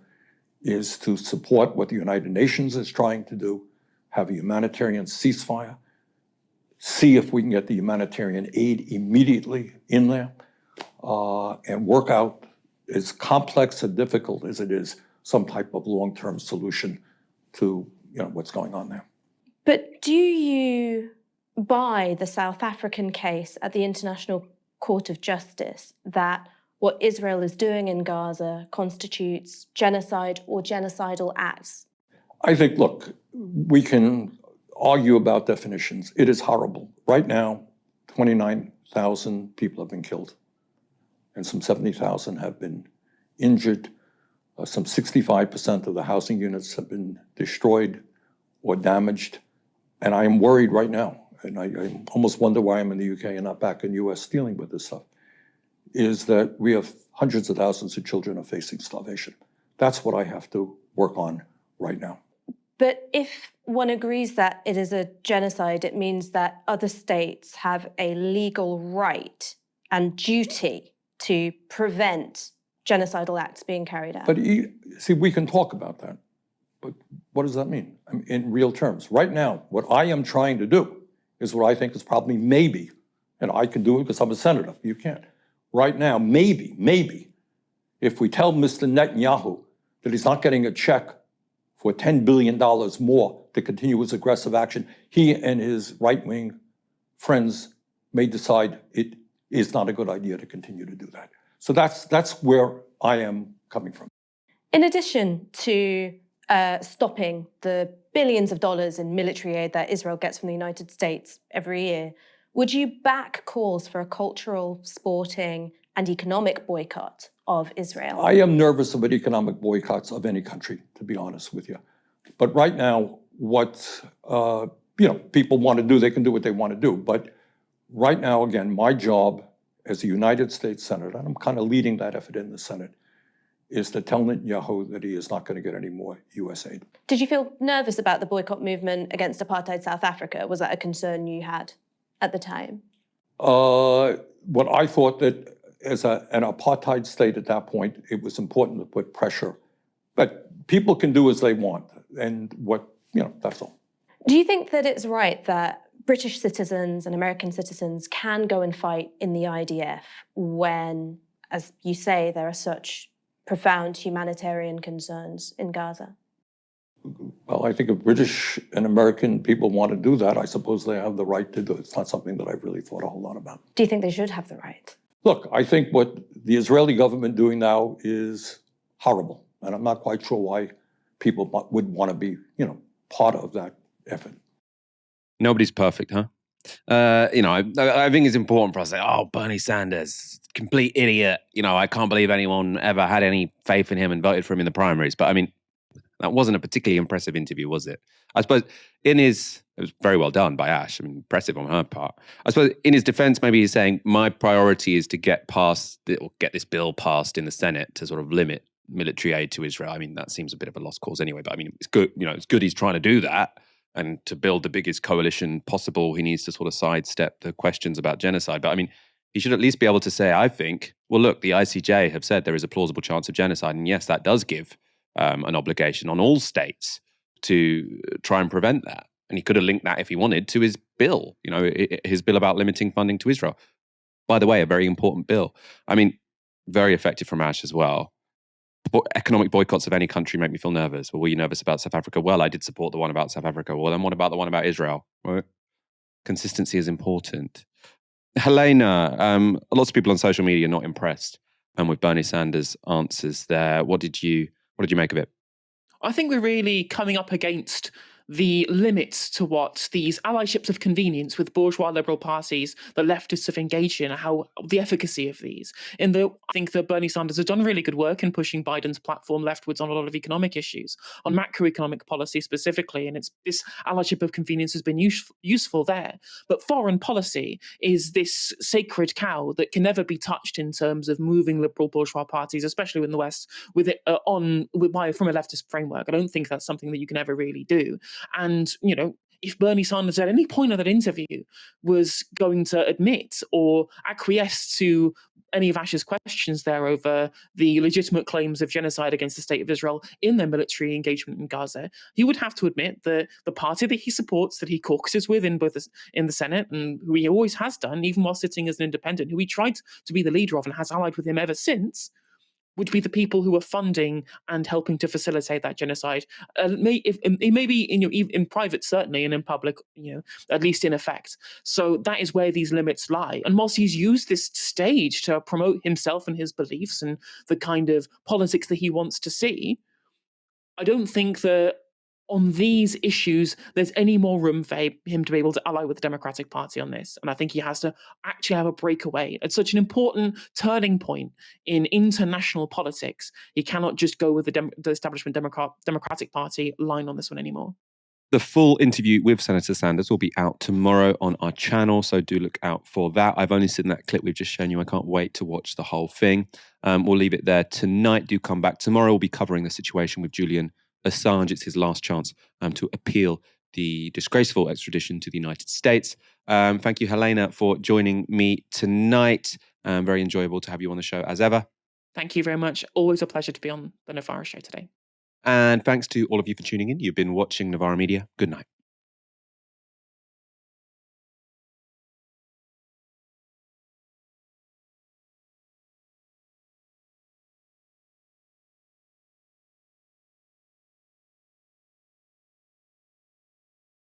is to support what the United Nations is trying to do, have a humanitarian ceasefire, see if we can get the humanitarian aid immediately in there, and work out, as complex and difficult as it is, some type of long-term solution to what's going on there. But do you buy the South African case at the International Court of Justice that what Israel is doing in Gaza constitutes genocide or genocidal acts? I think, look, we can argue about definitions. It is horrible. Right now, 29,000 people have been killed, and some 70,000 have been injured. Some 65% of the housing units have been destroyed or damaged. And I am worried right now, and I almost wonder why I'm in the UK and not back in the US dealing with this stuff, is that we have hundreds of thousands of children are facing starvation. That's what I have to work on right now. But if one agrees that it is a genocide, it means that other states have a legal right and duty to prevent genocidal acts being carried out. But see, we can talk about that. But what does that mean in real terms? Right now, what I am trying to do is what I think is probably maybe, and I can do it because I'm a senator, you can't. Right now, maybe, if we tell Mr. Netanyahu that he's not getting a check for $10 billion more to continue his aggressive action, he and his right-wing friends may decide it is not a good idea to continue to do that. So that's where I am coming from. In addition to stopping the billions of dollars in military aid that Israel gets from the United States every year, would you back calls for a cultural, sporting, and economic boycott of Israel? I am nervous about economic boycotts of any country, to be honest with you. But right now, what people want to do, they can do what they want to do. But right now, again, my job as a United States Senator, and I'm kind of leading that effort in the Senate, is to tell Netanyahu that he is not going to get any more U.S. aid. Did you feel nervous about the boycott movement against apartheid South Africa? Was that a concern you had at the time? What I thought that as an apartheid state at that point, it was important to put pressure. But people can do as they want, and that's all. Do you think that it's right that British citizens and American citizens can go and fight in the IDF when, as you say, there are such profound humanitarian concerns in Gaza? Well, I think if British and American people want to do that, I suppose they have the right to do it. It's not something that I've really thought a whole lot about. Do you think they should have the right? Look, I think what the Israeli government doing now is horrible. And I'm not quite sure why people would want to be, part of that effort. Nobody's perfect, huh? I think it's important for us to say, oh, Bernie Sanders, complete idiot. I can't believe anyone ever had any faith in him and voted for him in the primaries. But I mean, that wasn't a particularly impressive interview, was it? I suppose it was very well done by Ash. I mean, impressive on her part. I suppose in his defense, maybe he's saying, my priority is to get this bill passed in the Senate to sort of limit military aid to Israel. I mean, that seems a bit of a lost cause anyway, but I mean, it's good, it's good he's trying to do that. And to build the biggest coalition possible, he needs to sort of sidestep the questions about genocide. But I mean, he should at least be able to say, I think, well, look, the ICJ have said there is a plausible chance of genocide. And yes, that does give an obligation on all states to try and prevent that. And he could have linked that, if he wanted, to his bill, his bill about limiting funding to Israel. By the way, a very important bill. I mean, very effective from Ash as well. Economic boycotts of any country make me feel nervous. Well, were you nervous about South Africa? Well, I did support the one about South Africa. Well, then what about the one about Israel? Right? Consistency is important. Helena, lots of people on social media are not impressed with Bernie Sanders' answers there. What did you make of it? I think we're really coming up against the limits to what these allyships of convenience with bourgeois liberal parties the leftists have engaged in, how the efficacy of these. I think that Bernie Sanders has done really good work in pushing Biden's platform leftwards on a lot of economic issues, on macroeconomic policy specifically, and this allyship of convenience has been useful there. But foreign policy is this sacred cow that can never be touched in terms of moving liberal bourgeois parties, especially in the West, with it from a leftist framework. I don't think that's something that you can ever really do. And, if Bernie Sanders at any point of that interview was going to admit or acquiesce to any of Ash's questions there over the legitimate claims of genocide against the state of Israel in their military engagement in Gaza, he would have to admit that the party that he supports, that he caucuses with in the Senate, and who he always has done, even while sitting as an independent, who he tried to be the leader of and has allied with him ever since, would be the people who are funding and helping to facilitate that genocide. Maybe in private, certainly, and in public, at least in effect. So that is where these limits lie. And whilst he's used this stage to promote himself and his beliefs and the kind of politics that he wants to see, I don't think that on these issues there's any more room for him to be able to ally with the Democratic Party on this. And I think he has to actually have a breakaway at such an important turning point in international politics. He cannot just go with the establishment Democratic Party line on this one anymore. The full interview with Senator Sanders will be out tomorrow on our channel, so do look out for that. I've only seen that clip we've just shown you. I can't wait to watch the whole thing. We'll leave it there tonight. Do come back tomorrow. We'll be covering the situation with Julian Assange. It's his last chance to appeal the disgraceful extradition to the United States. Thank you, Helena, for joining me tonight. Very enjoyable to have you on the show as ever. Thank you very much. Always a pleasure to be on the Novara show today. And thanks to all of you for tuning in. You've been watching Novara Media. Good night.